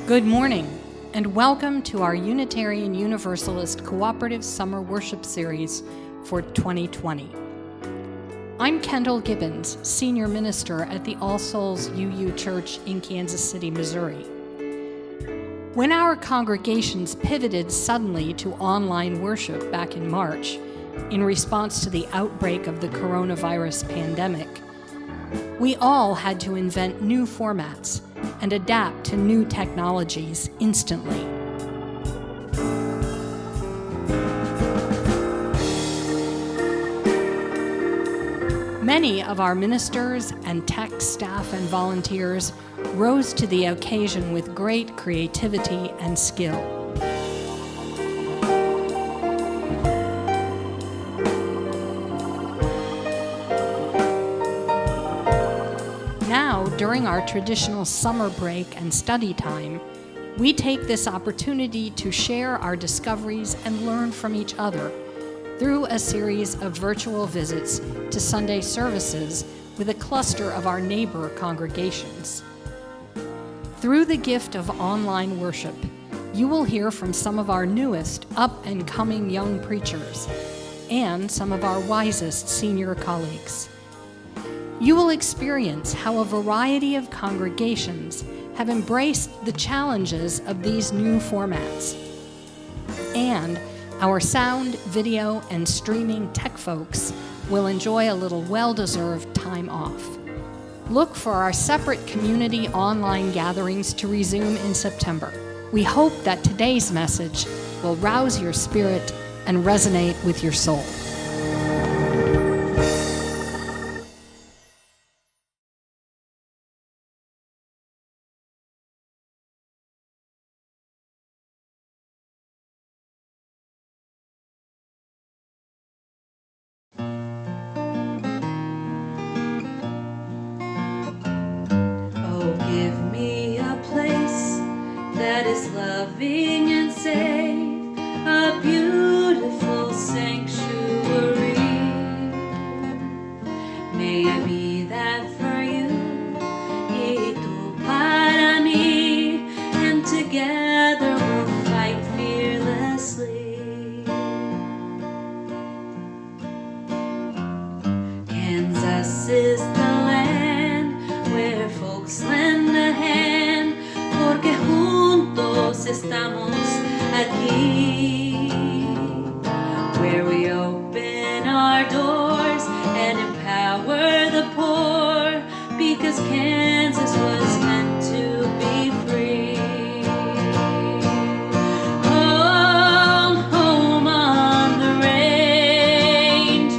Good morning, and welcome to our Unitarian Universalist Cooperative Summer Worship Series for 2020. I'm Kendall Gibbons, Senior Minister at the All Souls UU Church in Kansas City, Missouri. When our congregations pivoted suddenly to online worship back in March, in response to the outbreak of the coronavirus pandemic, we all had to invent new formats and adapt to new technologies instantly. Many of our ministers and tech staff and volunteers rose to the occasion with great creativity and skill. During our traditional summer break and study time, we take this opportunity to share our discoveries and learn from each other through a series of virtual visits to Sunday services with a cluster of our neighbor congregations. Through the gift of online worship, you will hear from some of our newest up-and-coming young preachers and some of our wisest senior colleagues. You will experience how a variety of congregations have embraced the challenges of these new formats. And our sound, video, and streaming tech folks will enjoy a little well-deserved time off. Look for our separate community online gatherings to resume in September. We hope that today's message will rouse your spirit and resonate with your soul. Loving and safe, a beautiful sanctuary. May I be that for you, y tú para mí, and together we'll fight fearlessly. Kansas is the land where folks lend a hand, porque juntos estamos aquí, where we open our doors and empower the poor, because Kansas was meant to be free. Home, home on the range,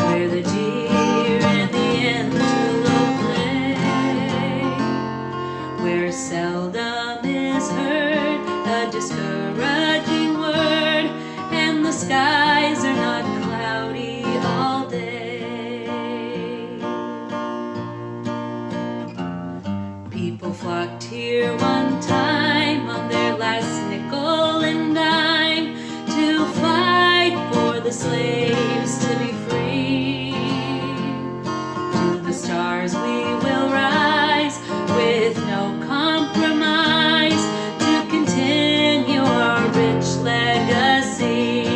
where the deer and the antelope play, where seldom is heard a discouraging word, and the skies are not cloudy all day. People flocked here one time on their last nickel and dime to fight for the slaves to be free. To the stars we will rise with no compromise to continue our rich legacy.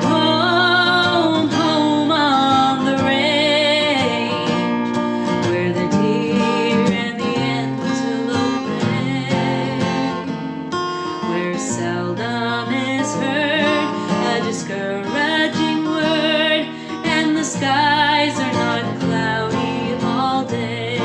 Home, home on the range, where the deer and the antelope play, where seldom is heard a discouraging word, and the skies are not cloudy all day.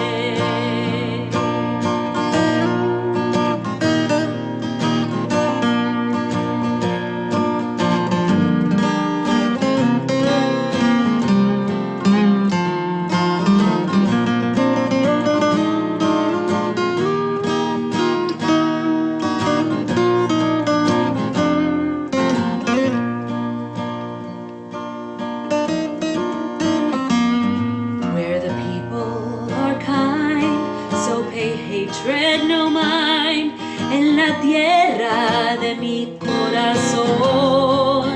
Where the people are kind, so pay hatred no mind, en la tierra de mi corazón.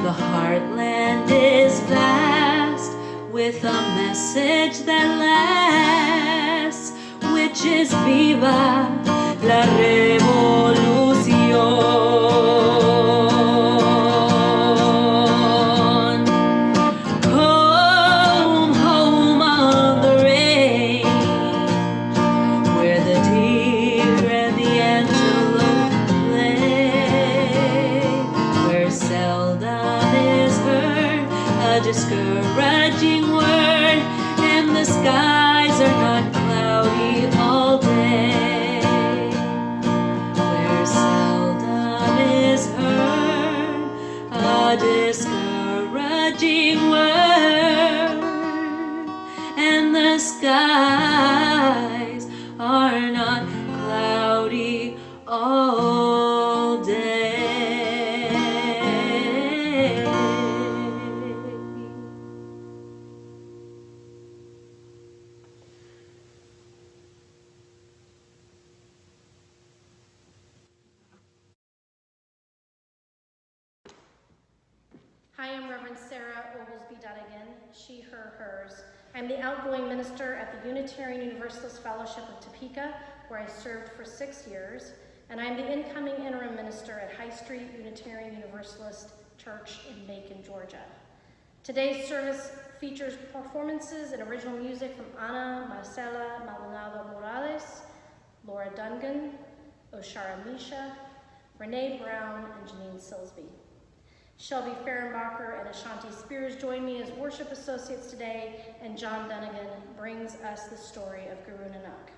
The heartland is vast, with a message that lasts, with noches viva la revolución. Home, home on the range, where the deer and the antelope play, where seldom is heard a discouraging word, and the skies are not cloudy all day, where seldom is heard a discouraging word, and the skies are not cloudy all day. Hi, I'm Reverend Sarah Ogelsby-Dunnegant, she, her, hers. I'm the outgoing minister at the Unitarian Universalist Fellowship of Topeka, where I served for 6 years, and I'm the incoming interim minister at High Street Unitarian Universalist Church in Macon, Georgia. Today's service features performances and original music from Ana Marcela Maldonado Morales, Laura Dungan, Oshara Misha, Renee Brown, and Janine Silsby. Shelby Fehrenbacher and Ashanti Spears join me as worship associates today, and John Dunnigan brings us the story of Guru Nanak.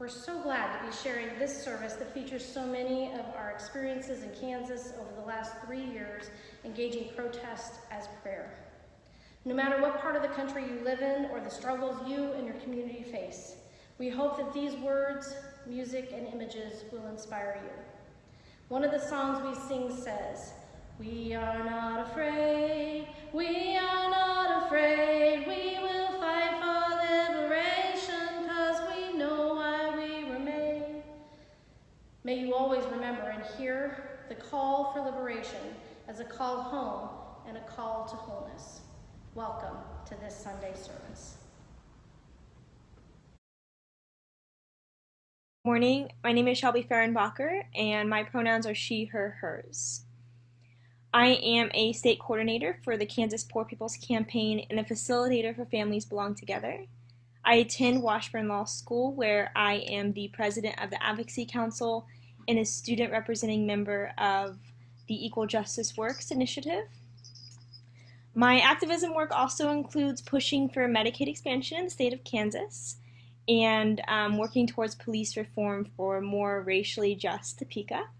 We're so glad to be sharing this service that features so many of our experiences in Kansas over the last 3 years, engaging protest as prayer. No matter what part of the country you live in or the struggles you and your community face, we hope that these words, music, and images will inspire you. One of the songs we sing says, "We are not afraid, we are not afraid, we will fight for liberation, 'cause we know why we were made." May you always remember and hear the call for liberation as a call home and a call to wholeness. Welcome to this Sunday service. Morning, my name is Shelby Fehrenbacher, and my pronouns are she, her, hers. I am a state coordinator for the Kansas Poor People's Campaign and a facilitator for Families Belong Together. I attend Washburn Law School, where I am the president of the Advocacy Council and a student representing member of the Equal Justice Works initiative. My activism work also includes pushing for Medicaid expansion in the state of Kansas and working towards police reform for more racially just Topeka.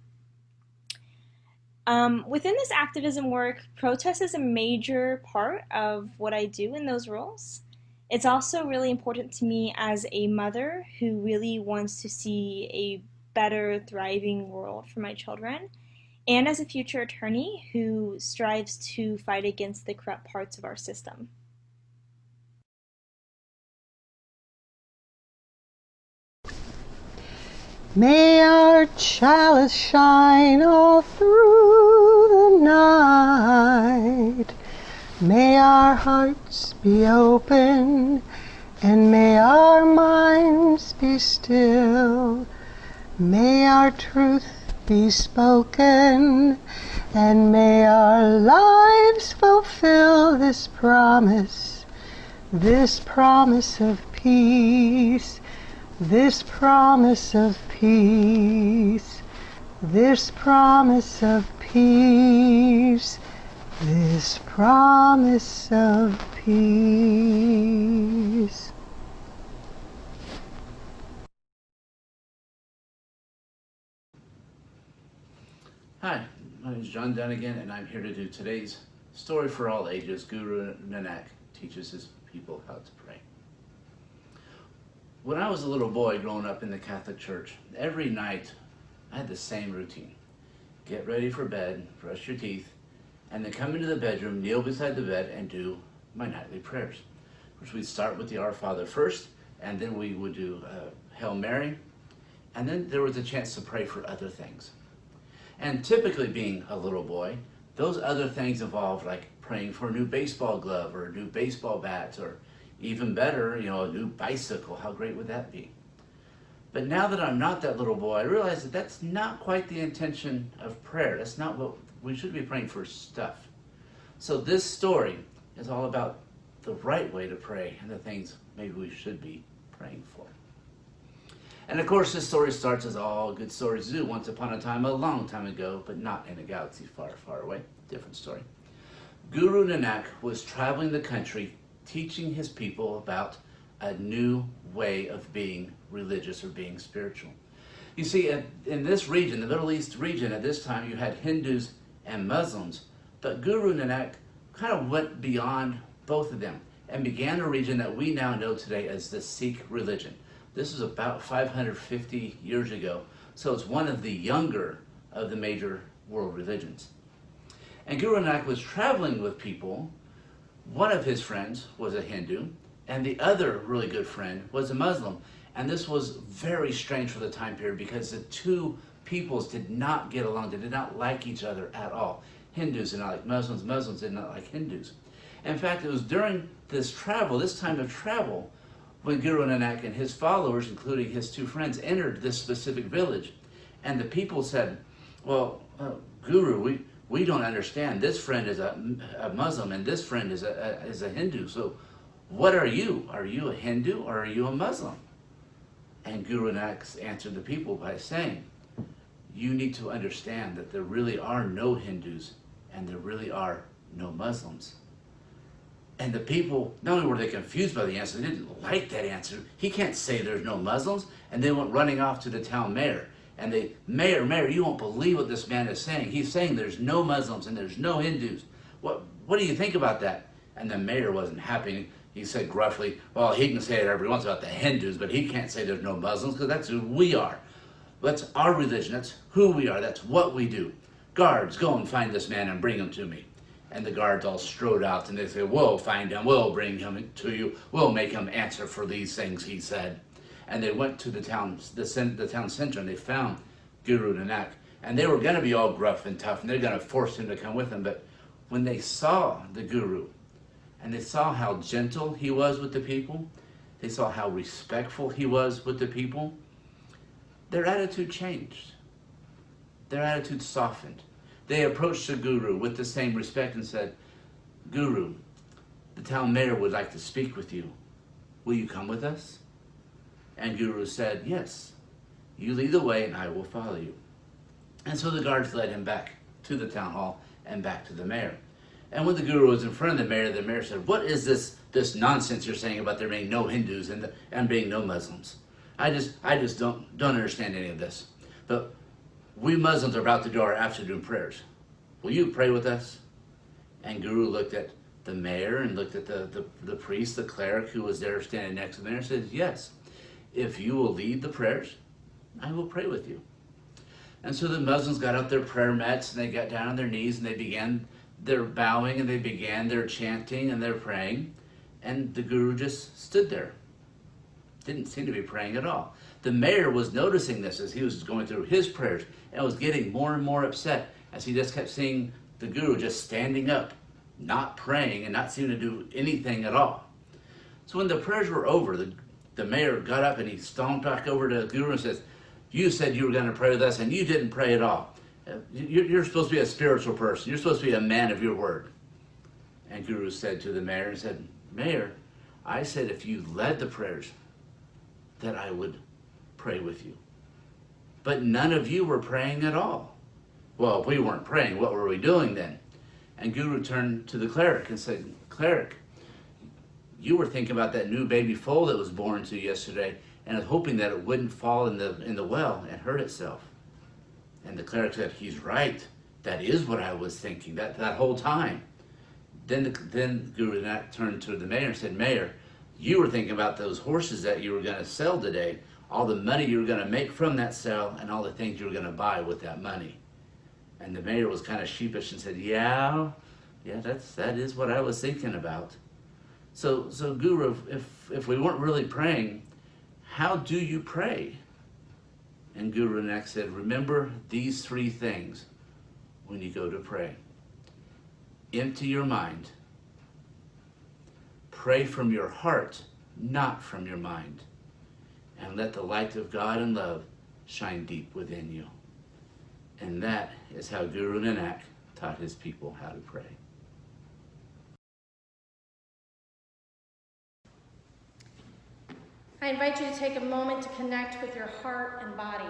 Within this activism work, protest is a major part of what I do in those roles. It's also really important to me as a mother who really wants to see a better, thriving world for my children, and as a future attorney who strives to fight against the corrupt parts of our system. May our chalice shine all through the night. May our hearts be open, and may our minds be still. May our truth be spoken, and may our lives fulfill this promise of peace, this promise of peace, this promise of peace, this promise of peace. Hi, my name is John Dunnigan, and I'm here to do today's story for all ages. Guru Nanak teaches his people how to pray. When I was a little boy growing up in the Catholic Church, every night I had the same routine. Get ready for bed, brush your teeth, and then come into the bedroom, kneel beside the bed, and do my nightly prayers, which we'd start with the Our Father first, and then we would do Hail Mary, and then there was a chance to pray for other things. And typically, being a little boy, those other things involved like praying for a new baseball glove or a new baseball bat, or even better, a new bicycle. How great would that be? But now that I'm not that little boy, I realize that that's not quite the intention of prayer. That's not what we should be praying for stuff. So this story is all about the right way to pray and the things maybe we should be praying for. And of course, this story starts as all good stories do. Once upon a time, a long time ago, but not in a galaxy far, far away. Different story. Guru Nanak was traveling the country teaching his people about a new way of being religious or being spiritual. You see, in this region, the Middle East region, at this time, you had Hindus and Muslims, but Guru Nanak kind of went beyond both of them and began a region that we now know today as the Sikh religion. This is about 550 years ago, so it's one of the younger of the major world religions. And Guru Nanak was traveling with people. One of his friends was a Hindu, and the other really good friend was a Muslim. And this was very strange for the time period because the two peoples did not get along. They did not like each other at all. Hindus did not like Muslims. Muslims did not like Hindus. In fact, it was during this time of travel, when Guru Nanak and his followers, including his two friends, entered this specific village. And the people said, well, Guru, we don't understand. This friend is a Muslim and this friend is a Hindu. So what are you? Are you a Hindu or are you a Muslim? And Guru Nanak answered the people by saying, you need to understand that there really are no Hindus and there really are no Muslims. And the people, not only were they confused by the answer, they didn't like that answer. He can't say there's no Muslims. And they went running off to the town mayor. And they, Mayor, you won't believe what this man is saying. He's saying there's no Muslims and there's no Hindus. What do you think about that? And the mayor wasn't happy. He said gruffly, well, he can say it every once about the Hindus, but he can't say there's no Muslims because that's who we are. That's our religion. That's who we are. That's what we do. Guards, go and find this man and bring him to me. And the guards all strode out and they said, we'll find him. We'll bring him to you. We'll make him answer for these things he said. And they went to the town center and they found Guru Nanak. And they were going to be all gruff and tough and they're going to force him to come with them. But when they saw the Guru and they saw how gentle he was with the people, they saw how respectful he was with the people, their attitude changed. Their attitude softened. They approached the Guru with the same respect and said, Guru, the town mayor would like to speak with you. Will you come with us? And Guru said, yes, you lead the way and I will follow you. And so the guards led him back to the town hall and back to the mayor. And when the Guru was in front of the mayor said, what is this nonsense you're saying about there being no Hindus and being no Muslims? I just don't understand any of this. But we Muslims are about to do our afternoon prayers. Will you pray with us? And Guru looked at the mayor and looked at the priest, the cleric who was there standing next to the mayor and said, yes, if you will lead the prayers, I will pray with you. And so the Muslims got out their prayer mats and they got down on their knees and they began their bowing and they began their chanting and their praying. And the Guru just stood there. Didn't seem to be praying at all. The mayor was noticing this as he was going through his prayers and was getting more and more upset as he just kept seeing the Guru just standing up, not praying and not seeming to do anything at all. So when the prayers were over, the mayor got up and he stomped back over to the Guru and says, you said you were going to pray with us and you didn't pray at all. You're supposed to be a spiritual person. You're supposed to be a man of your word. And Guru said to the mayor and said, Mayor, I said if you led the prayers that I would pray with you. But none of you were praying at all. Well, if we weren't praying, what were we doing then? And Guru turned to the cleric and said, Cleric, you were thinking about that new baby foal that was born to you yesterday and was hoping that it wouldn't fall in the well and hurt itself. And the cleric said, he's right. That is what I was thinking that whole time. Then Guru Nanak turned to the mayor and said, Mayor, you were thinking about those horses that you were going to sell today, all the money you were going to make from that sale, and all the things you were going to buy with that money. And the mayor was kind of sheepish and said, yeah, that is what I was thinking about. So Guru, if we weren't really praying, how do you pray? And Guru Nanak said, remember these three things when you go to pray. Empty your mind. Pray from your heart, not from your mind. and let the light of God and love shine deep within you. And that is how Guru Nanak taught his people how to pray. I invite you to take a moment to connect with your heart and body,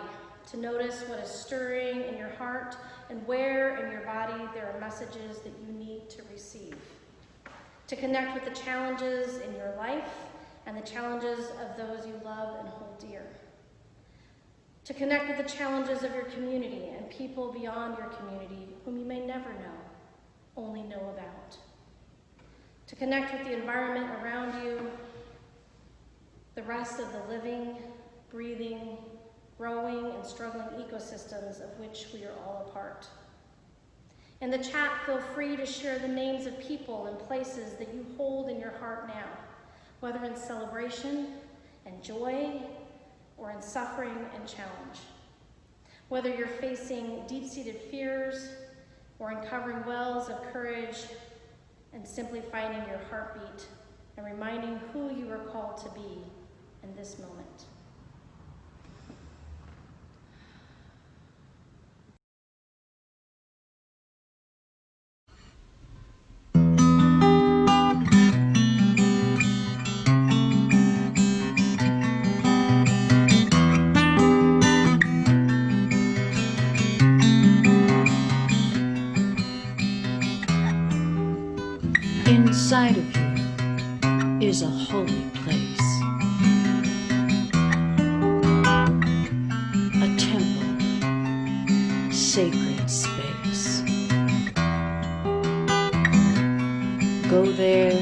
to notice what is stirring in your heart and where in your body there are messages that you need to receive. To connect with the challenges in your life and the challenges of those you love and hold dear. To connect with the challenges of your community and people beyond your community whom you may never know, only know about. To connect with the environment around you, the rest of the living, breathing, growing, and struggling ecosystems of which we are all a part. In the chat, feel free to share the names of people and places that you hold in your heart now, whether in celebration and joy or in suffering and challenge. Whether you're facing deep-seated fears or uncovering wells of courage and simply finding your heartbeat and reminding who you are called to be in this moment. Inside of you is a holy place, a temple, sacred space. Go there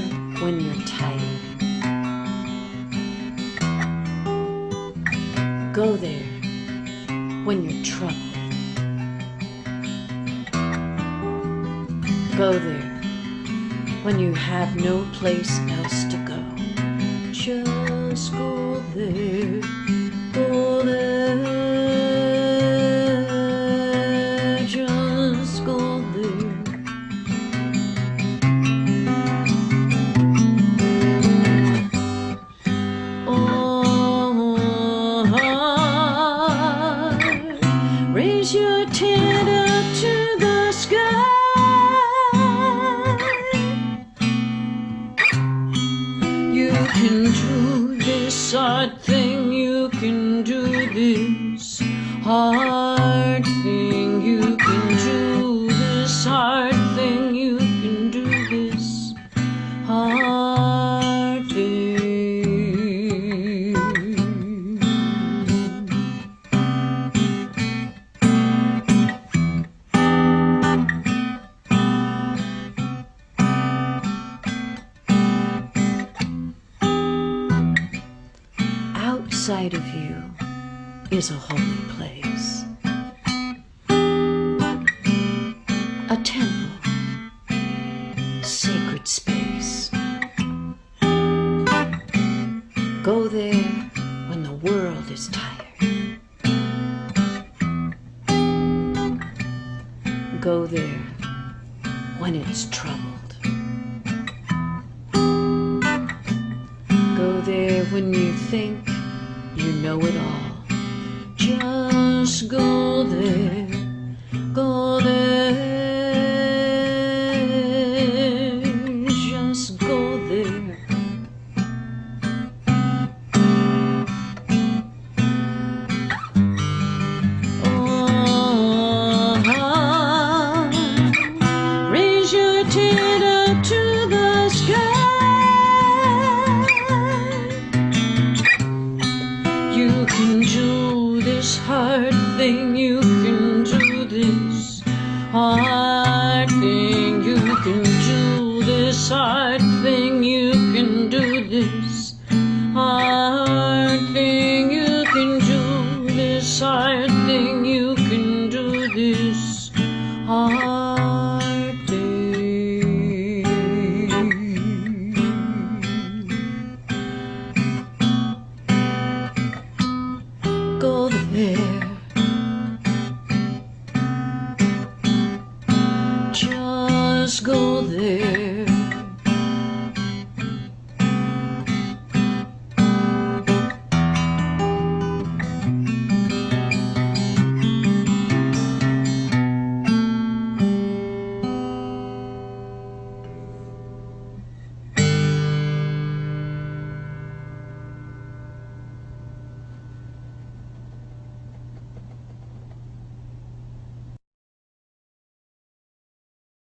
when you're tired. Go there when you're troubled. Go there when you have no place else to go. Just go there, go there, just go there. Oh, heart, raise your tent up to the sky. Hard thing, you can do this hard thing, you can do this hard thing, you can do this hard thing. Outside of you is a holy place, a temple, sacred space. Go there when the world is tired. Go there when it's troubled. Go there when you think you know it all. Just go there, go there, just go there. Oh, raise your tent up to the sky. You can do this hard thing, you can do this hard thing, you can do this hard thing, you can do this hard thing, you can do this hard thing, you can do this hard thing. Go there.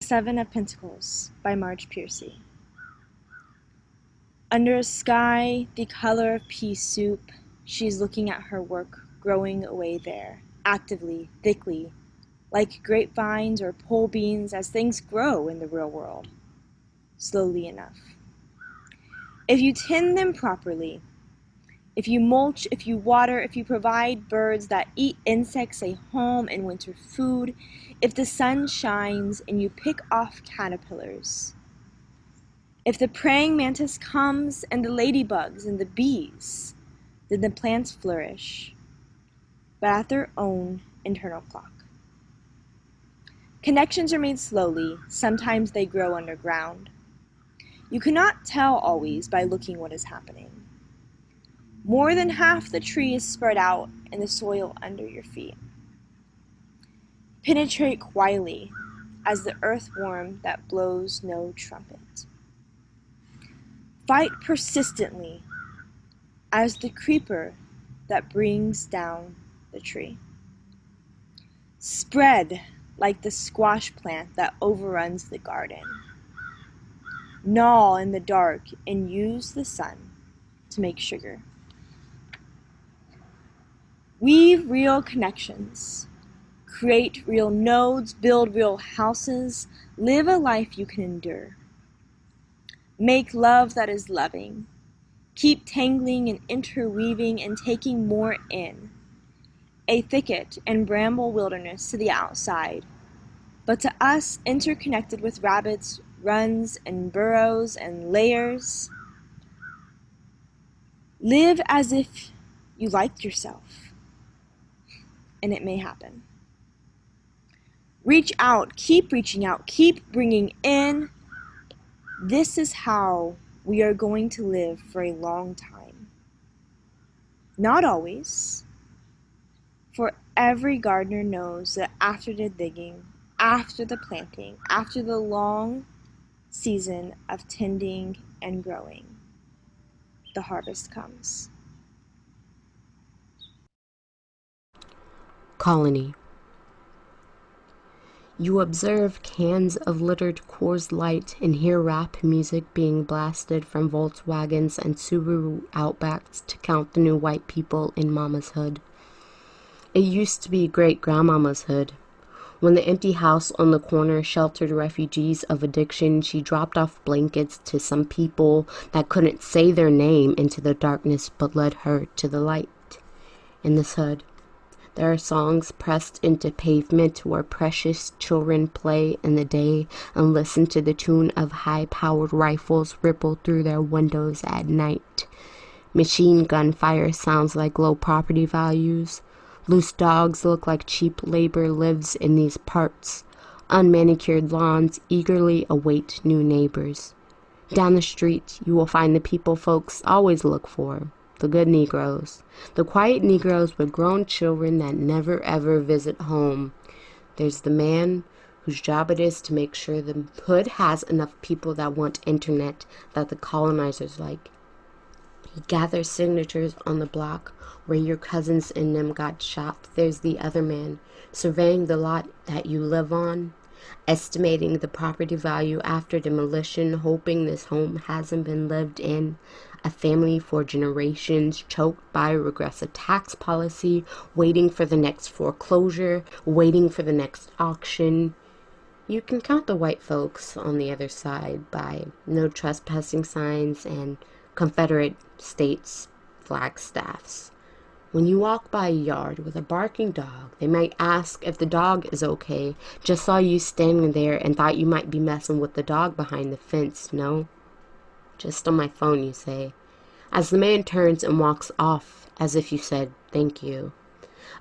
Seven of Pentacles by Marge Piercy. Under a sky the color of pea soup, she's looking at her work growing away there, actively, thickly, like grapevines or pole beans as things grow in the real world, slowly enough. If you tend them properly, if you mulch, if you water, if you provide birds that eat insects a home and winter food, if the sun shines and you pick off caterpillars, if the praying mantis comes and the ladybugs and the bees, then the plants flourish, but at their own internal clock. Connections are made slowly, sometimes they grow underground. You cannot tell always by looking what is happening. More than half the tree is spread out in the soil under your feet. Penetrate quietly as the earthworm that blows no trumpet. Fight persistently as the creeper that brings down the tree. Spread like the squash plant that overruns the garden. Gnaw in the dark and use the sun to make sugar. Weave real connections. Create real nodes, build real houses, live a life you can endure. Make love that is loving. Keep tangling and interweaving and taking more in. A thicket and bramble wilderness to the outside, but to us interconnected with rabbits, runs and burrows and layers. Live as if you liked yourself, and it may happen. Reach out, keep reaching out, keep bringing in. This is how we are going to live for a long time. Not always, for every gardener knows that after the digging, after the planting, after the long season of tending and growing, the harvest comes. Colony. You observe cans of littered Coors Light and hear rap music being blasted from Volkswagens and Subaru Outbacks to count the new white people in Mama's hood. It used to be great-grandmama's hood. When the empty house on the corner sheltered refugees of addiction, she dropped off blankets to some people that couldn't say their name into the darkness but led her to the light. In this hood, there are songs pressed into pavement where precious children play in the day and listen to the tune of high-powered rifles ripple through their windows at night. Machine gun fire sounds like low property values. Loose dogs look like cheap labor lives in these parts. Unmanicured lawns eagerly await new neighbors. Down the street, you will find the people folks always look for. The good Negroes. The quiet Negroes with grown children that never ever visit home. There's the man whose job it is to make sure the hood has enough people that want internet that the colonizers like. He gathers signatures on the block where your cousins and them got shot. There's the other man, surveying the lot that you live on, estimating the property value after demolition, hoping this home hasn't been lived in. A family for generations, choked by regressive tax policy, waiting for the next foreclosure, waiting for the next auction. You can count the white folks on the other side by no trespassing signs and Confederate States flag staffs. When you walk by a yard with a barking dog, they might ask if the dog is okay. Just saw you standing there and thought you might be messing with the dog behind the fence, no? Just on my phone, you say, as the man turns and walks off as if you said, thank you.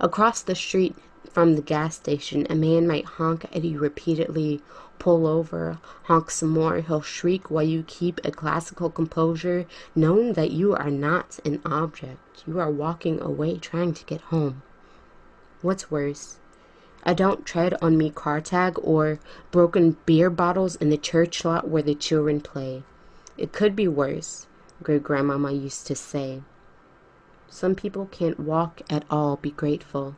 Across the street from the gas station, a man might honk at you repeatedly, pull over, honk some more. He'll shriek while you keep a classical composure, knowing that you are not an object. You are walking away trying to get home. What's worse? A don't tread on me car tag or broken beer bottles in the church lot where the children play. It could be worse, great-grandmama used to say. Some people can't walk at all, be grateful.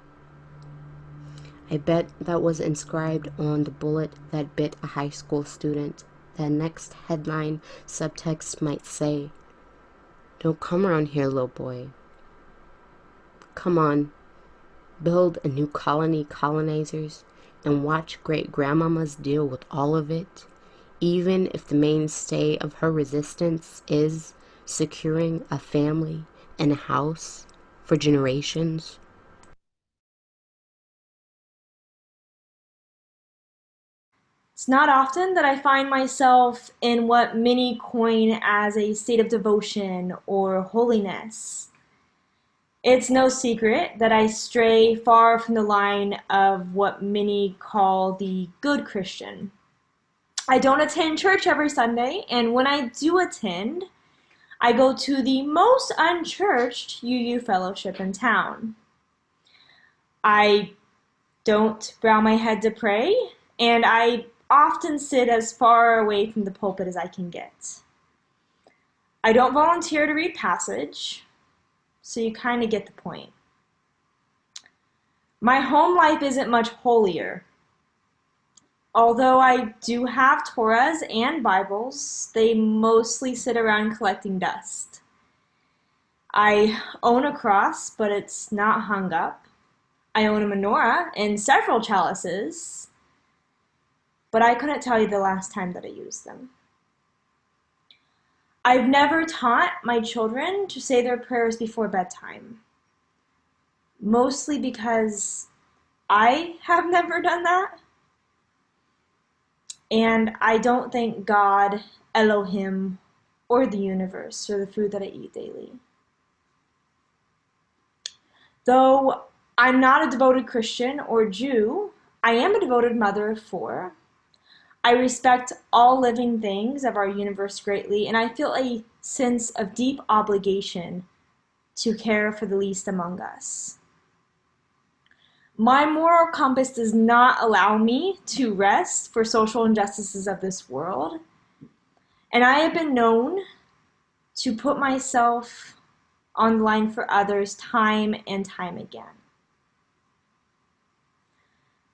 I bet that was inscribed on the bullet that bit a high school student. That next headline subtext might say, "Don't come around here, little boy. Come on, build a new colony, colonizers, and watch great-grandmamas deal with all of it, even if the mainstay of her resistance is securing a family and a house for generations." It's not often that I find myself in what many coin as a state of devotion or holiness. It's no secret that I stray far from the line of what many call the good Christian. I don't attend church every Sunday, and when I do attend, I go to the most unchurched UU fellowship in town. I don't bow my head to pray, and I often sit as far away from the pulpit as I can get. I don't volunteer to read passage, so you kind of get the point. My home life isn't much holier. Although I do have Torahs and Bibles, they mostly sit around collecting dust. I own a cross, but it's not hung up. I own a menorah and several chalices, but I couldn't tell you the last time that I used them. I've never taught my children to say their prayers before bedtime, mostly because I have never done that, and I don't thank God, Elohim, or the universe for the food that I eat daily. Though I'm not a devoted Christian or Jew, I am a devoted mother of 4. I respect all living things of our universe greatly, and I feel a sense of deep obligation to care for the least among us. My moral compass does not allow me to rest for social injustices of this world, and I have been known to put myself on the line for others time and time again.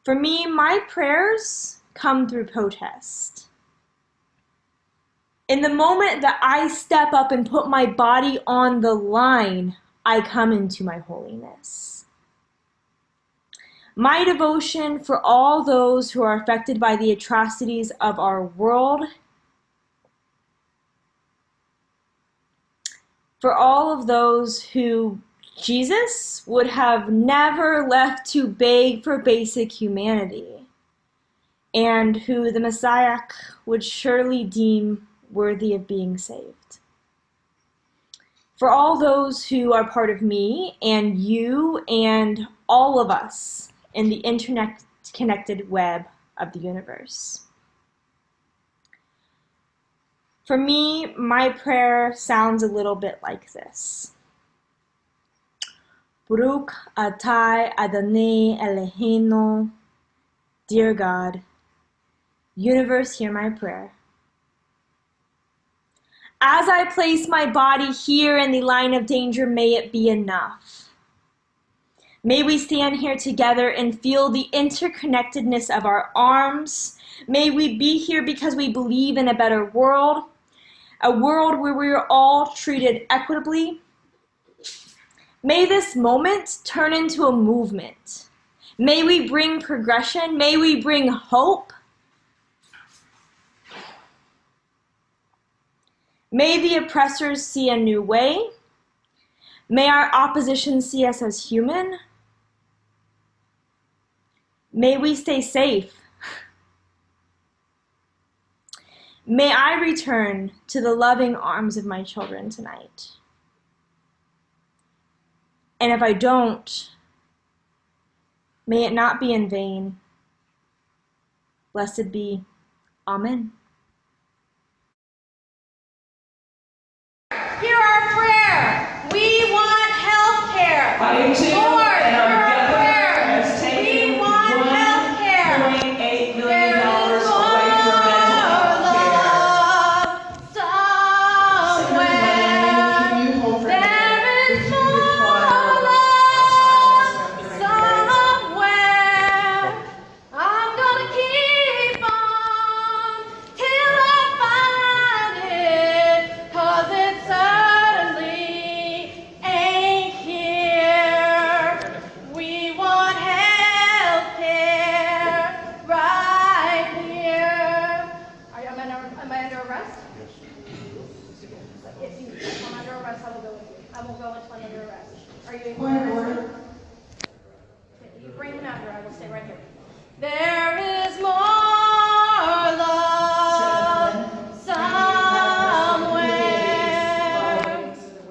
For me, my prayers come through protest. In the moment that I step up and put my body on the line, I come into my holiness. My devotion for all those who are affected by the atrocities of our world, for all of those who Jesus would have never left to beg for basic humanity, and who the Messiah would surely deem worthy of being saved. For all those who are part of me and you and all of us in the internet-connected web of the universe. For me, my prayer sounds a little bit like this. Baruch atah Adonai Eloheinu, dear God, universe, hear my prayer. As I place my body here in the line of danger, may it be enough. May we stand here together and feel the interconnectedness of our arms. May we be here because we believe in a better world, a world where we are all treated equitably. May this moment turn into a movement. May we bring progression. May we bring hope. May the oppressors see a new way. May our opposition see us as human. May we stay safe. May I return to the loving arms of my children tonight. And if I don't, may it not be in vain. Blessed be. Amen. Hear our prayer. We want health care. I do too. Lord, And hear our our governor prayer. has We taken want health care. $1.8 million away from mental health care. Somewhere Can you hold for a minute? there is If you could more quiet love. our Somewhere Are you able to order? You bring him out here. I will stay right here. There is more love somewhere.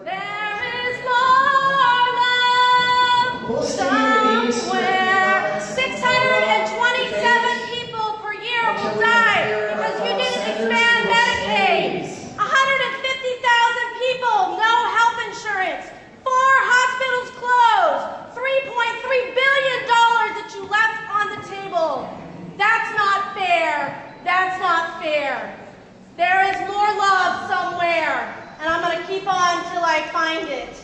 There is more love somewhere. 627 people per year will die because you didn't expand Medicaid. 150,000 people, no health insurance. 4 hospitals closed. $3.3 billion that you left on the table. That's not fair. That's not fair. There is more love somewhere, and I'm going to keep on till I find it.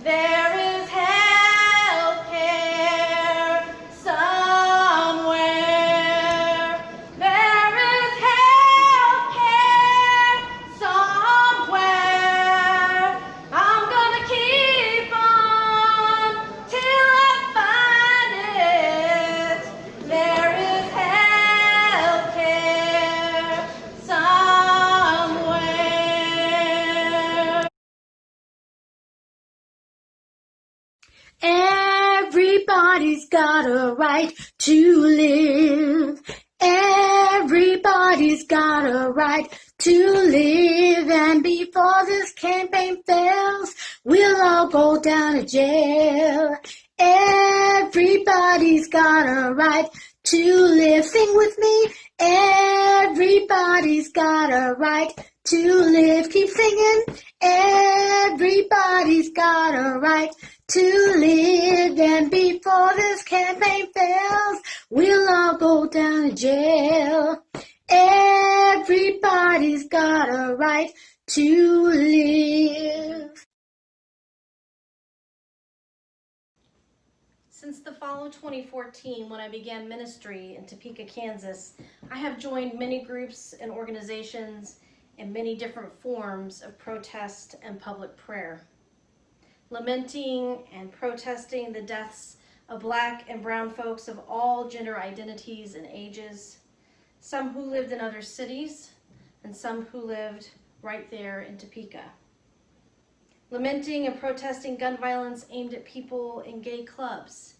There is health care somewhere. There is health care somewhere. I'm going to keep on till I find it. There is health care somewhere. Everybody's got a right to live. Everybody's got a right to live. And before this campaign fails, we'll all go down to jail. Everybody's got a right to live. Sing with me. Everybody's got a right to live. Keep singing. Everybody's got a right to live, and before this campaign fails, we'll all go down to jail. Everybody's got a right to live. Since the fall of 2014, when I began ministry in Topeka, Kansas, I have joined many groups and organizations in many different forms of protest and public prayer, lamenting and protesting the deaths of Black and brown folks of all gender identities and ages, some who lived in other cities and some who lived right there in Topeka. Lamenting and protesting gun violence aimed at people in gay clubs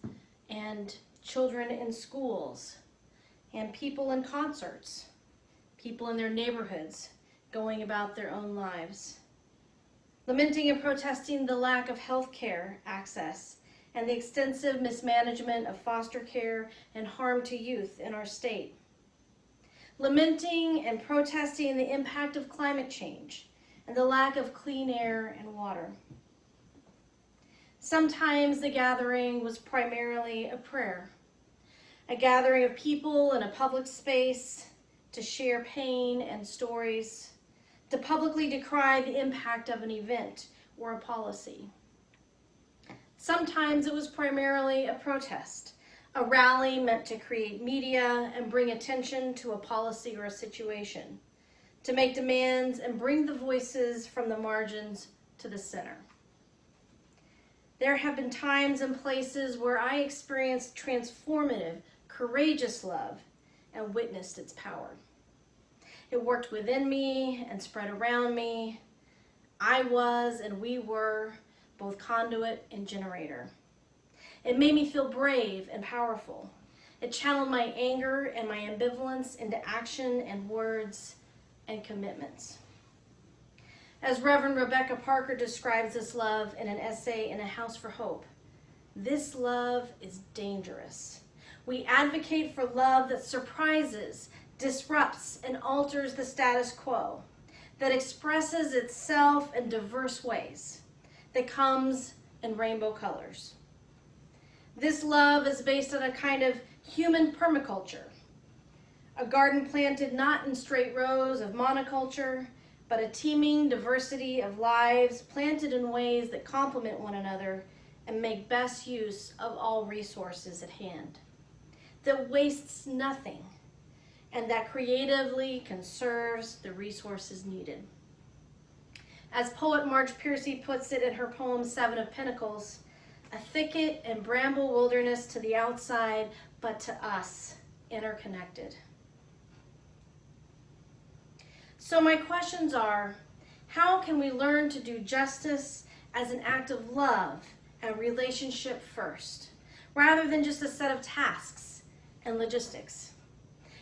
and children in schools and people in concerts, people in their neighborhoods going about their own lives. Lamenting and protesting the lack of health care access and the extensive mismanagement of foster care and harm to youth in our state. Lamenting and protesting the impact of climate change and the lack of clean air and water. Sometimes the gathering was primarily a prayer, a gathering of people in a public space to share pain and stories, to publicly decry the impact of an event or a policy. Sometimes it was primarily a protest, a rally meant to create media and bring attention to a policy or a situation, to make demands and bring the voices from the margins to the center. There have been times and places where I experienced transformative, courageous love and witnessed its power. It worked within me and spread around me. I was and we were both conduit and generator. It made me feel brave and powerful. It channeled my anger and my ambivalence into action and words and commitments. As Reverend Rebecca Parker describes this love in an essay in A House for Hope, this love is dangerous. We advocate for love that surprises, disrupts, and alters the status quo, that expresses itself in diverse ways, that comes in rainbow colors. This love is based on a kind of human permaculture, a garden planted not in straight rows of monoculture, but a teeming diversity of lives planted in ways that complement one another and make best use of all resources at hand, that wastes nothing, and that creatively conserves the resources needed. As poet Marge Piercy puts it in her poem, Seven of Pentacles, a thicket and bramble wilderness to the outside, but to us, interconnected. So my questions are, how can we learn to do justice as an act of love and relationship first, rather than just a set of tasks and logistics?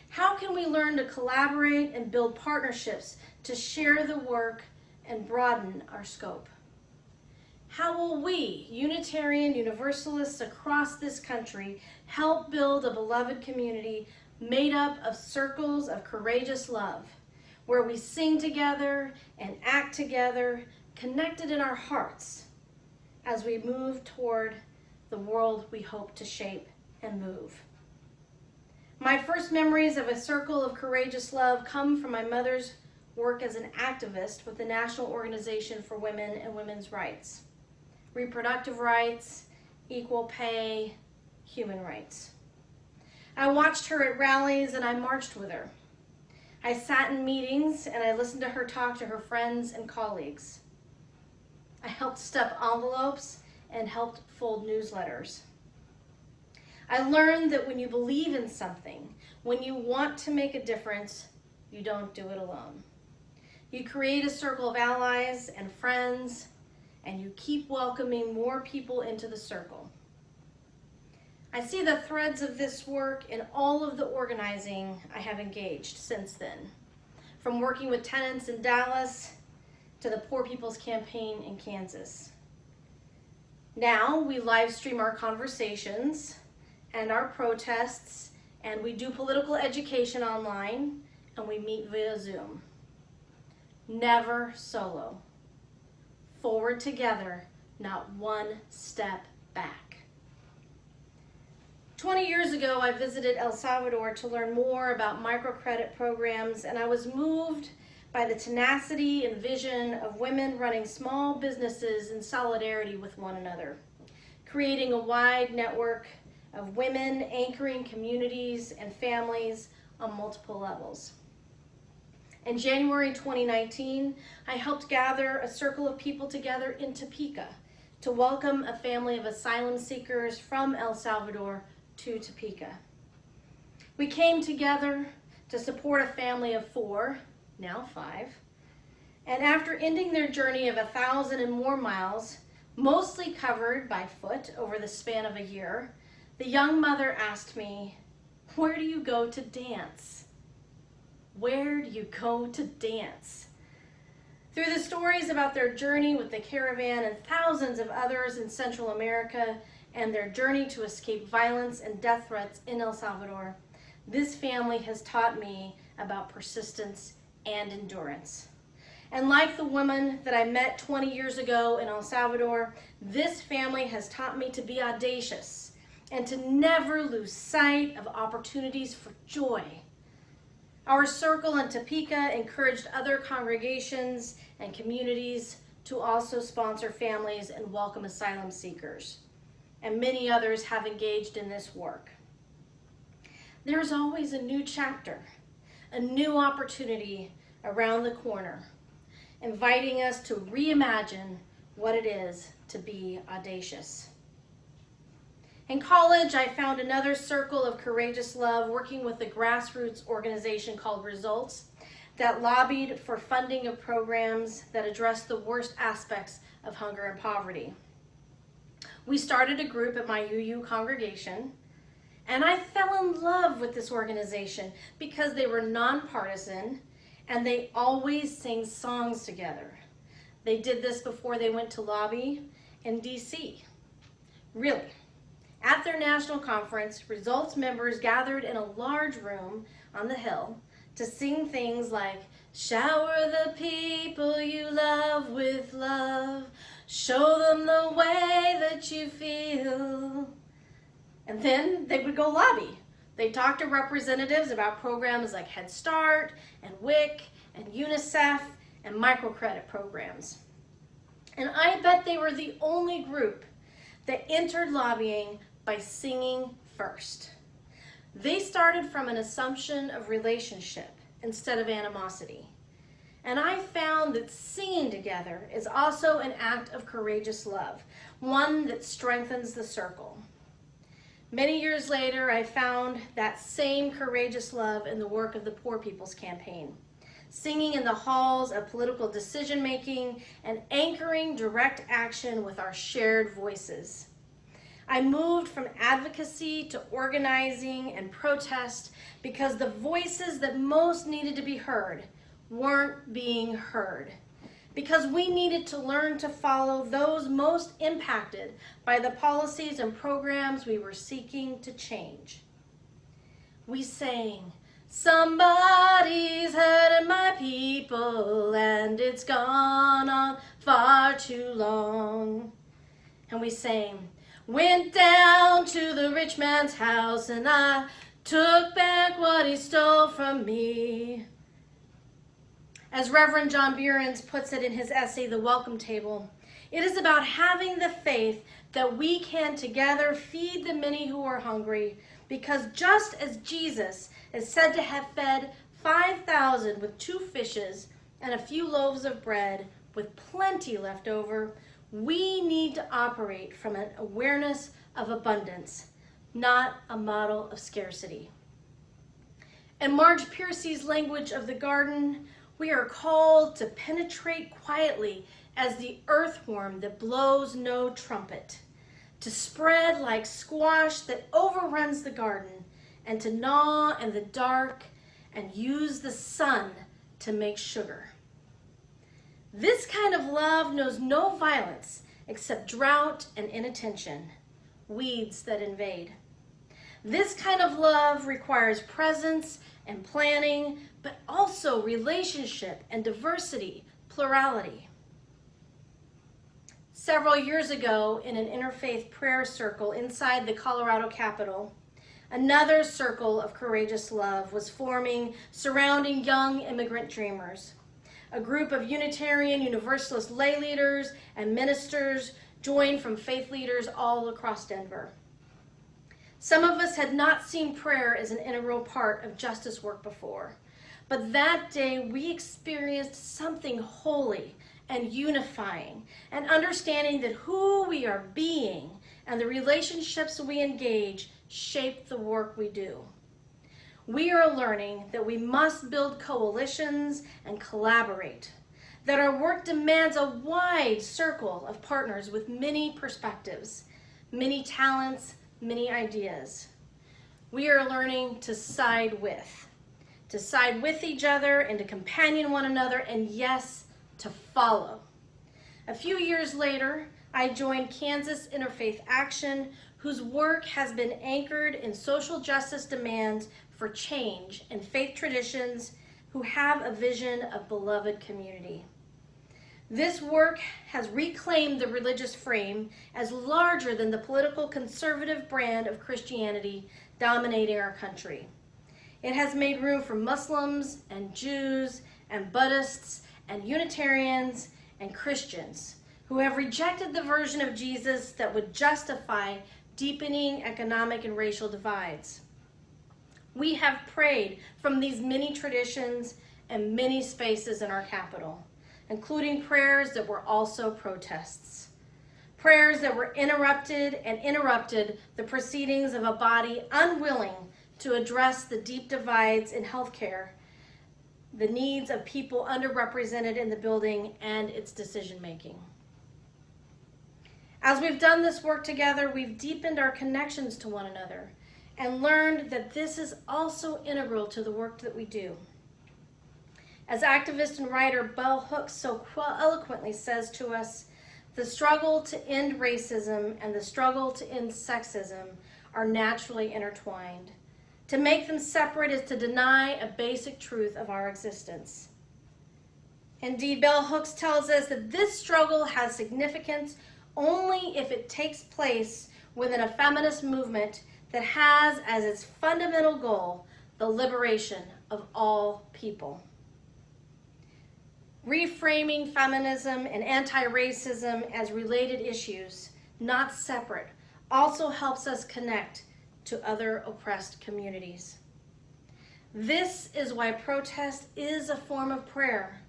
How can we learn to collaborate and build partnerships to share the work and broaden our scope? How will we, Unitarian Universalists across this country, help build a beloved community made up of circles of courageous love, where we sing together and act together, connected in our hearts, as we move toward the world we hope to shape and move? My first memories of a circle of courageous love come from my mother's work as an activist with the National Organization for Women and Women's Rights, reproductive rights, equal pay, human rights. I watched her at rallies and I marched with her. I sat in meetings and I listened to her talk to her friends and colleagues. I helped stuff envelopes and helped fold newsletters. I learned that when you believe in something, when you want to make a difference, you don't do it alone. You create a circle of allies and friends, and you keep welcoming more people into the circle. I see the threads of this work in all of the organizing I have engaged since then, from working with tenants in Dallas to the Poor People's Campaign in Kansas. Now we live stream our conversations and our protests, and we do political education online, and we meet via Zoom. Never solo. Forward together, not one step back. 20 years ago, I visited El Salvador to learn more about microcredit programs, and I was moved by the tenacity and vision of women running small businesses in solidarity with one another, creating a wide network of women anchoring communities and families on multiple levels. In January 2019, I helped gather a circle of people together in Topeka to welcome a family of asylum seekers from El Salvador to Topeka. We came together to support a family of 4, now 5, and after ending their journey of 1,000 and more miles, mostly covered by foot over the span of a year, the young mother asked me, "Where do you go to dance? Where do you go to dance?" Through the stories about their journey with the caravan and thousands of others in Central America and their journey to escape violence and death threats in El Salvador, this family has taught me about persistence and endurance. And like the woman that I met 20 years ago in El Salvador, this family has taught me to be audacious and to never lose sight of opportunities for joy. Our circle in Topeka encouraged other congregations and communities to also sponsor families and welcome asylum seekers, and many others have engaged in this work. There's always a new chapter, a new opportunity around the corner, inviting us to reimagine what it is to be audacious. In college, I found another circle of courageous love working with a grassroots organization called Results that lobbied for funding of programs that address the worst aspects of hunger and poverty. We started a group at my UU congregation, and I fell in love with this organization because they were nonpartisan and they always sang songs together. They did this before they went to lobby in DC. Really. At their national conference, Results members gathered in a large room on the hill to sing things like, "Shower the people you love with love, show them the way that you feel." And then they would go lobby. They talked to representatives about programs like Head Start and WIC and UNICEF and microcredit programs. And I bet they were the only group that entered lobbying by singing first. They started from an assumption of relationship instead of animosity. And I found that singing together is also an act of courageous love, one that strengthens the circle. Many years later, I found that same courageous love in the work of the Poor People's Campaign, singing in the halls of political decision-making, and anchoring direct action with our shared voices. I moved from advocacy to organizing and protest because the voices that most needed to be heard weren't being heard. Because we needed to learn to follow those most impacted by the policies and programs we were seeking to change. We sang, "Somebody's hurting my people and it's gone on far too long." And we sang, "Went down to the rich man's house and I took back what he stole from me." As Reverend John Behrens puts it in his essay, The Welcome Table, it is about having the faith that we can together feed the many who are hungry, because just as Jesus is said to have fed 5,000 with 2 fishes and a few loaves of bread with plenty left over, we need to operate from an awareness of abundance, not a model of scarcity. In Marge Piercy's language of the garden, we are called to penetrate quietly as the earthworm that blows no trumpet, to spread like squash that overruns the garden, and to gnaw in the dark and use the sun to make sugar. This kind of love knows no violence except drought and inattention, weeds that invade. This kind of love requires presence and planning, but also relationship and diversity, plurality. Several years ago, in an interfaith prayer circle inside the Colorado Capitol, another circle of courageous love was forming surrounding young immigrant dreamers. A group of Unitarian Universalist lay leaders and ministers joined from faith leaders all across Denver. Some of us had not seen prayer as an integral part of justice work before, but that day we experienced something holy and unifying, and understanding that who we are being and the relationships we engage shape the work we do. We are learning that we must build coalitions and collaborate, that our work demands a wide circle of partners with many perspectives, many talents, many ideas. We are learning to side with each other and to companion one another, and yes, to follow. A few years later, I joined Kansas Interfaith Action, whose work has been anchored in social justice demands for change and faith traditions who have a vision of beloved community. This work has reclaimed the religious frame as larger than the political conservative brand of Christianity dominating our country. It has made room for Muslims and Jews and Buddhists and Unitarians and Christians who have rejected the version of Jesus that would justify deepening economic and racial divides. We have prayed from these many traditions and many spaces in our capital, including prayers that were also protests. Prayers that were interrupted the proceedings of a body unwilling to address the deep divides in healthcare, the needs of people underrepresented in the building, and its decision-making. As we've done this work together, we've deepened our connections to one another and learned that this is also integral to the work that we do. As activist and writer Bell Hooks so eloquently says to us, the struggle to end racism and the struggle to end sexism are naturally intertwined. To make them separate is to deny a basic truth of our existence. Indeed, Bell Hooks tells us that this struggle has significance only if it takes place within a feminist movement that has as its fundamental goal the liberation of all people. Reframing feminism and anti-racism as related issues, not separate, also helps us connect to other oppressed communities. This is why protest is a form of prayer.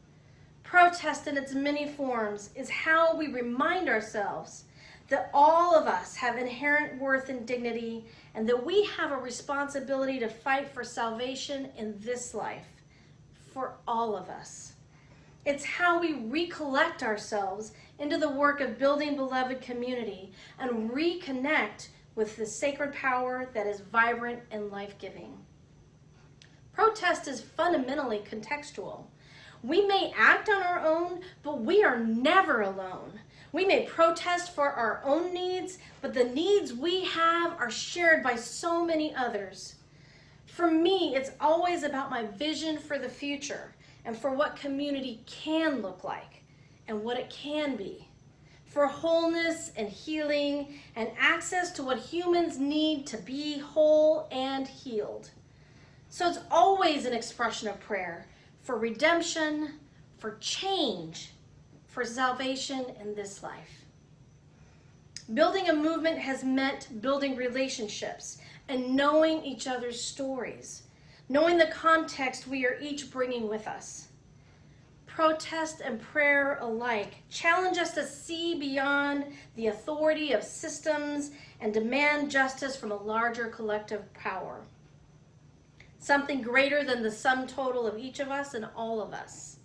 Protest in its many forms is how we remind ourselves that all of us have inherent worth and dignity, and that we have a responsibility to fight for salvation in this life, for all of us. It's how we recollect ourselves into the work of building beloved community and reconnect with the sacred power that is vibrant and life-giving. Protest is fundamentally contextual. We may act on our own, but we are never alone. We may protest for our own needs, but the needs we have are shared by so many others. For me, it's always about my vision for the future and for what community can look like and what it can be. For wholeness and healing and access to what humans need to be whole and healed. So it's always an expression of prayer for redemption, for change, for salvation in this life. Building a movement has meant building relationships and knowing each other's stories, knowing the context we are each bringing with us. Protest and prayer alike challenge us to see beyond the authority of systems and demand justice from a larger collective power. Something greater than the sum total of each of us and all of us.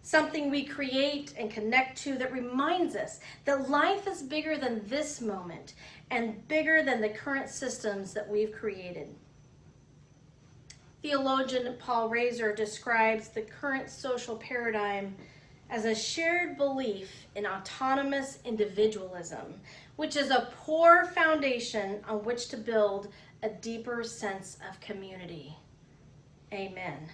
Something we create and connect to that reminds us that life is bigger than this moment and bigger than the current systems that we've created. Theologian Paul Razor describes the current social paradigm as a shared belief in autonomous individualism, which is a poor foundation on which to build a deeper sense of community. Amen.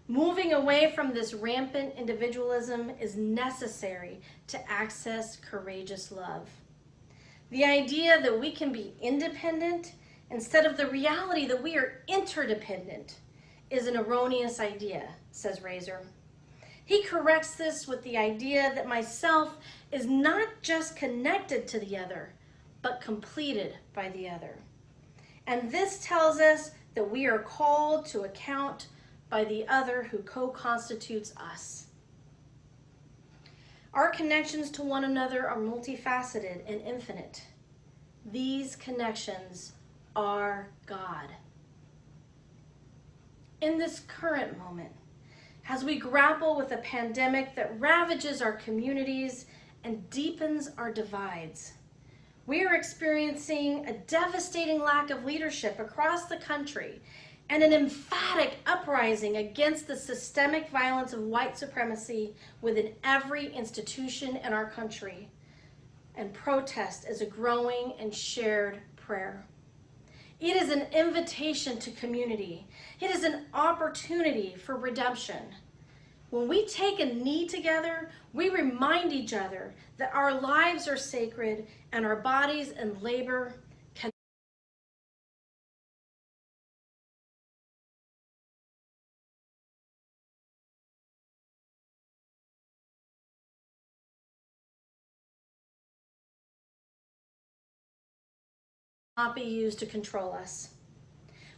Moving away from this rampant individualism is necessary to access courageous love. The idea that we can be independent instead of the reality that we are interdependent is an erroneous idea, says Razor. He corrects this with the idea that myself is not just connected to the other, but completed by the other. And this tells us that we are called to account by the other who co-constitutes us. Our connections to one another are multifaceted and infinite. These connections are God. In this current moment, as we grapple with a pandemic that ravages our communities and deepens our divides, we are experiencing a devastating lack of leadership across the country and an emphatic uprising against the systemic violence of white supremacy within every institution in our country. And protest is a growing and shared prayer. It is an invitation to community. It is an opportunity for redemption. When we take a knee together, we remind each other that our lives are sacred and our bodies and labor cannot be used to control us.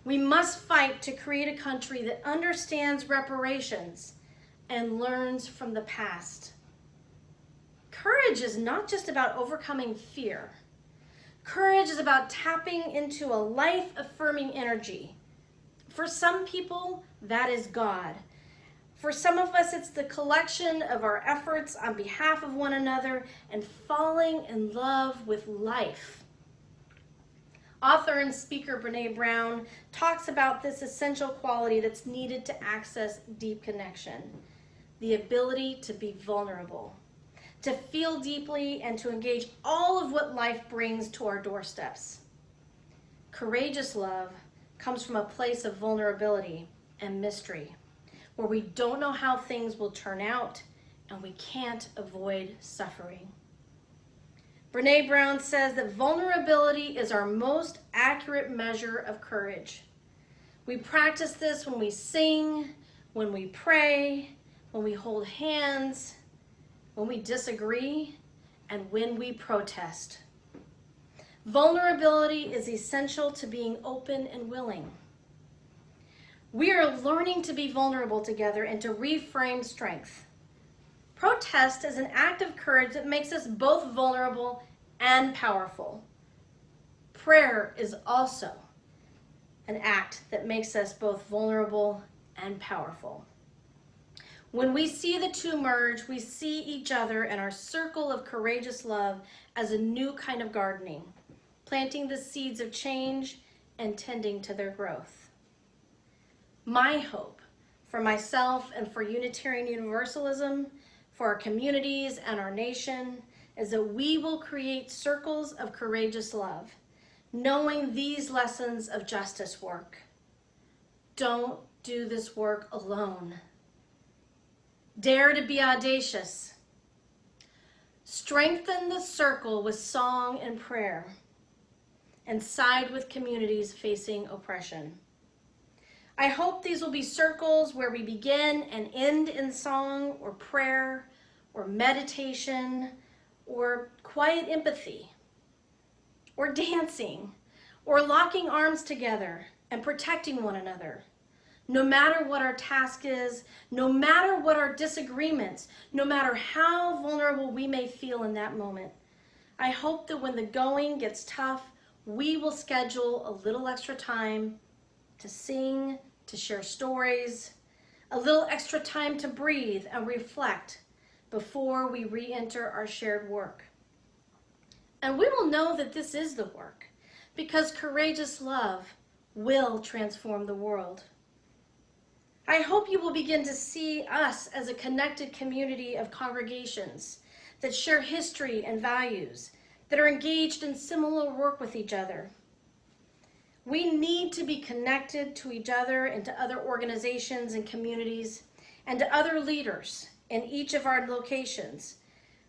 We must fight to create a country that understands reparations and learns from the past. Courage is not just about overcoming fear. Courage is about tapping into a life-affirming energy. For some people, that is God. For some of us, it's the collection of our efforts on behalf of one another and falling in love with life. Author and speaker Brene Brown talks about this essential quality that's needed to access deep connection, the ability to be vulnerable, to feel deeply and to engage all of what life brings to our doorsteps. Courageous love comes from a place of vulnerability and mystery, where we don't know how things will turn out and we can't avoid suffering. Brene Brown says that vulnerability is our most accurate measure of courage. We practice this when we sing, when we pray, when we hold hands, when we disagree, and when we protest. Vulnerability is essential to being open and willing. We are learning to be vulnerable together and to reframe strength. Protest is an act of courage that makes us both vulnerable and powerful. Prayer is also an act that makes us both vulnerable and powerful. When we see the two merge, we see each other and our circle of courageous love as a new kind of gardening, planting the seeds of change and tending to their growth. My hope for myself and for Unitarian Universalism, for our communities and our nation, is that we will create circles of courageous love, knowing these lessons of justice work. Don't do this work alone. Dare to be audacious. Strengthen the circle with song and prayer, and side with communities facing oppression. I hope these will be circles where we begin and end in song or prayer or meditation or quiet empathy or dancing or locking arms together and protecting one another. No matter what our task is, no matter what our disagreements, no matter how vulnerable we may feel in that moment, I hope that when the going gets tough, we will schedule a little extra time to sing, to share stories, a little extra time to breathe and reflect before we re-enter our shared work. And we will know that this is the work, because courageous love will transform the world. I hope you will begin to see us as a connected community of congregations that share history and values, that are engaged in similar work with each other. We need to be connected to each other and to other organizations and communities and to other leaders in each of our locations.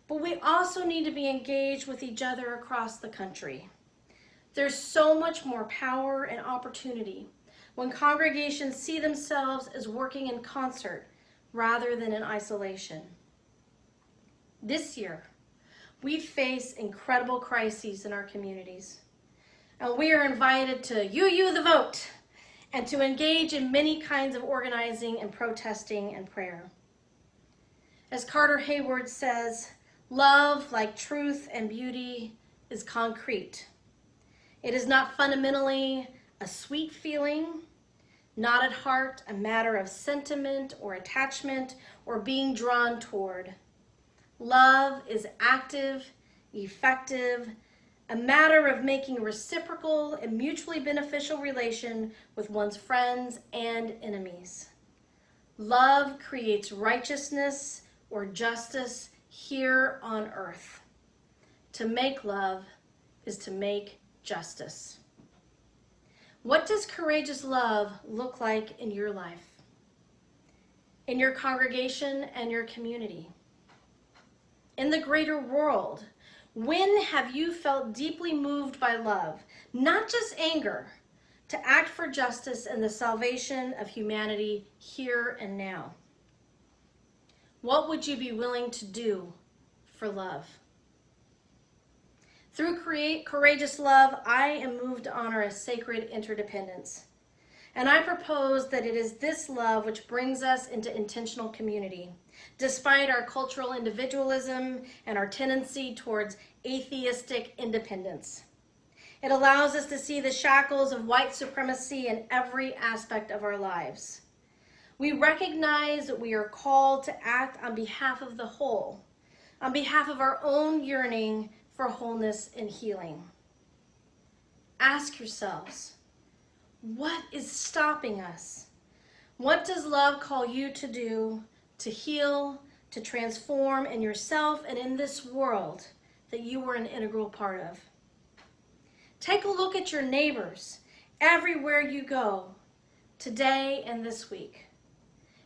But we also need to be engaged with each other across the country. There's so much more power and opportunity when congregations see themselves as working in concert rather than in isolation. This year, we face incredible crises in our communities. And we are invited to you the vote and to engage in many kinds of organizing and protesting and prayer. As Carter Hayward says, love, like truth and beauty, is concrete. It is not fundamentally a sweet feeling, not at heart a matter of sentiment or attachment or being drawn toward. Love is active, effective, a matter of making a reciprocal and mutually beneficial relation with one's friends and enemies. Love creates righteousness or justice here on earth. To make love is to make justice. What does courageous love look like in your life, in your congregation and your community, in the greater world? When have you felt deeply moved by love, not just anger, to act for justice and the salvation of humanity here and now? What would you be willing to do for love? Through courageous love, I am moved to honor a sacred interdependence. And I propose that it is this love which brings us into intentional community, despite our cultural individualism and our tendency towards atheistic independence. It allows us to see the shackles of white supremacy in every aspect of our lives. We recognize that we are called to act on behalf of the whole, on behalf of our own yearning for wholeness and healing. Ask yourselves, what is stopping us? What does love call you to do to heal, to transform in yourself and in this world that you were an integral part of? Take a look at your neighbors everywhere you go today and this week.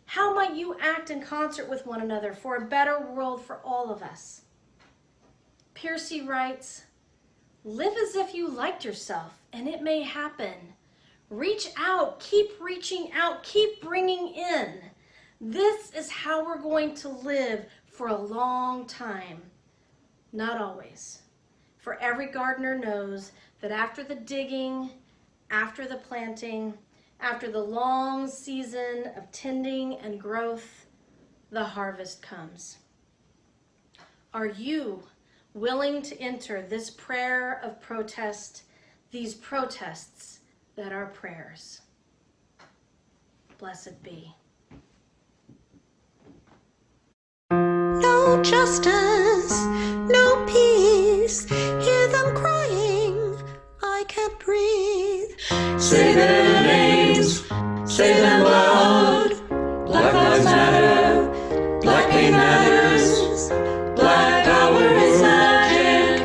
How might you act in concert with one another for a better world for all of us? Piercy writes, live as if you liked yourself, and it may happen. Reach out, keep reaching out, keep bringing in. This is how we're going to live for a long time. Not always. For every gardener knows that after the digging, after the planting, after the long season of tending and growth, the harvest comes. Are you willing to enter this prayer of protest, these protests that are prayers? Blessed be. no justice, no peace. Hear them crying, I can't breathe. Say their names, say them loud. Black lives matter, black pain matters, black power is magic.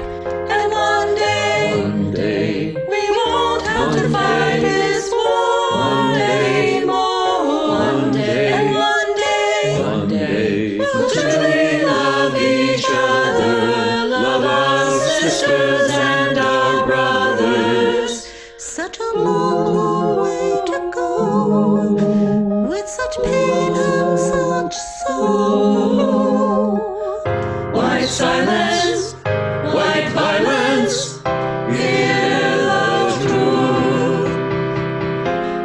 And one day, we won't have to fight this war anymore. one day, We'll truly love each other, love our sisters and our brothers. such a long, long way to go, with such pain and such sorrow. White silence, white violence, hear the truth.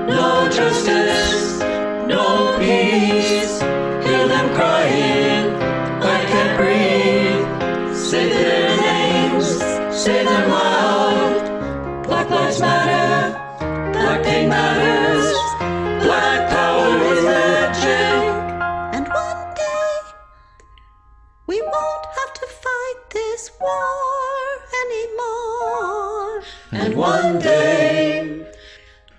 No justice, no peace, hear them crying, I can't breathe. Say their names, say them loud. Black lives matter, black pain matters, black power is magic. And one day, we won't have to fight this war anymore. And one day,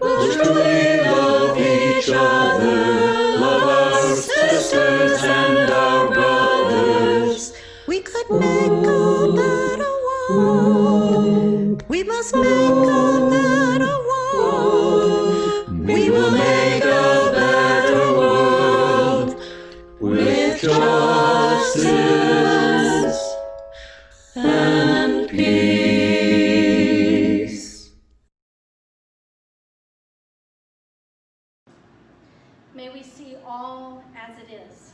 we'll truly love each other, love our sisters and our brothers. We could make a better world. We must make a better world. We will make a better world with justice and peace. May we see all as it is,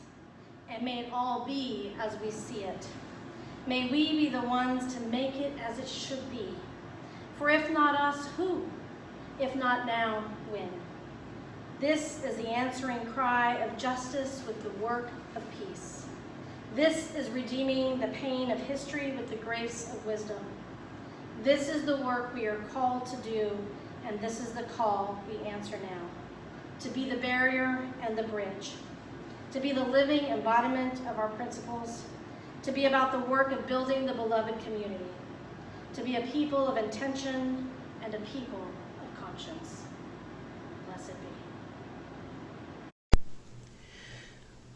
and may it all be as we see it. May we be the ones to make it as it should be. For if not us, who? If not now, when? This is the answering cry of justice with the work of peace. This is redeeming the pain of history with the grace of wisdom. This is the work we are called to do, and this is the call we answer now. To be the barrier and the bridge, to be the living embodiment of our principles, to be about the work of building the beloved community, to be a people of intention and a people of conscience. Blessed be.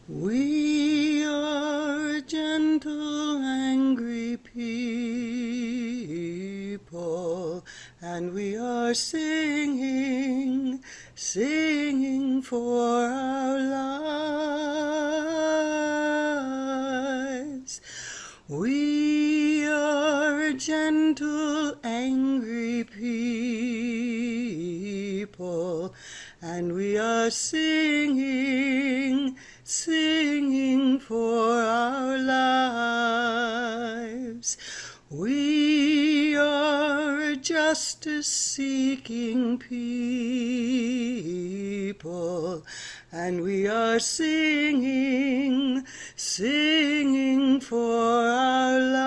We are gentle, angry people, and we are singing, singing for our lives. We are gentle, angry people, and we are singing, singing for our lives. We are justice-seeking people, and we are singing, singing for our lives.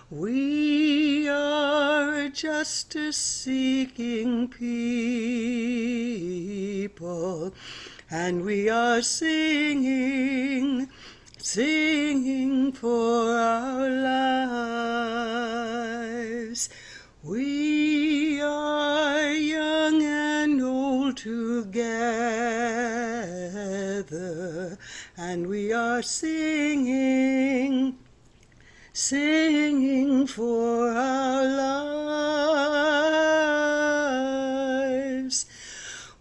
We are justice-seeking people, and we are singing, singing for our lives. We are young and old together, and we are singing, singing for our lives.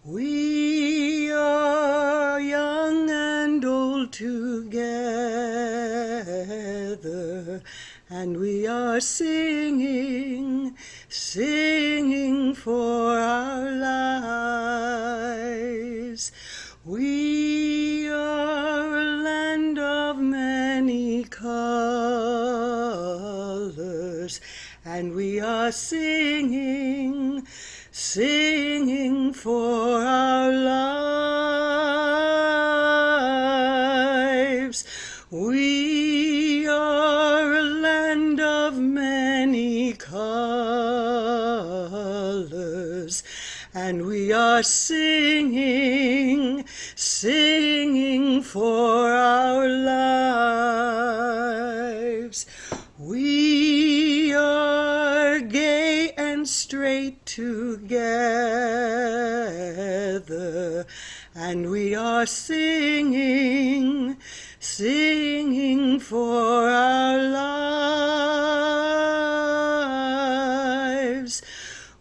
We are young and old together, and we are singing, singing for our lives. We are a land of many colors, and we are singing, singing for our lives. We are a land of many colors, and we are singing, singing for our lives. We are gay and straight together, and we are singing, singing for our lives.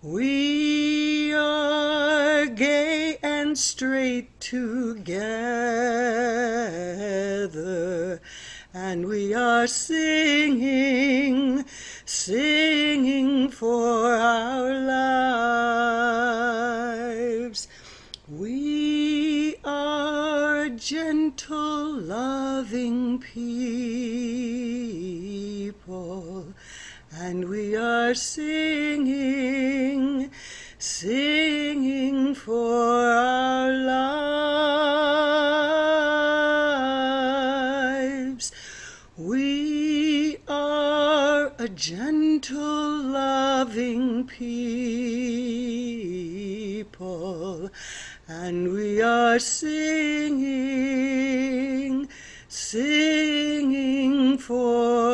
We are gay and straight together, and we are singing, singing for our lives. We are gentle, loving people, and we are singing, singing for our lives. We are a gentle, loving people, and we are singing, singing for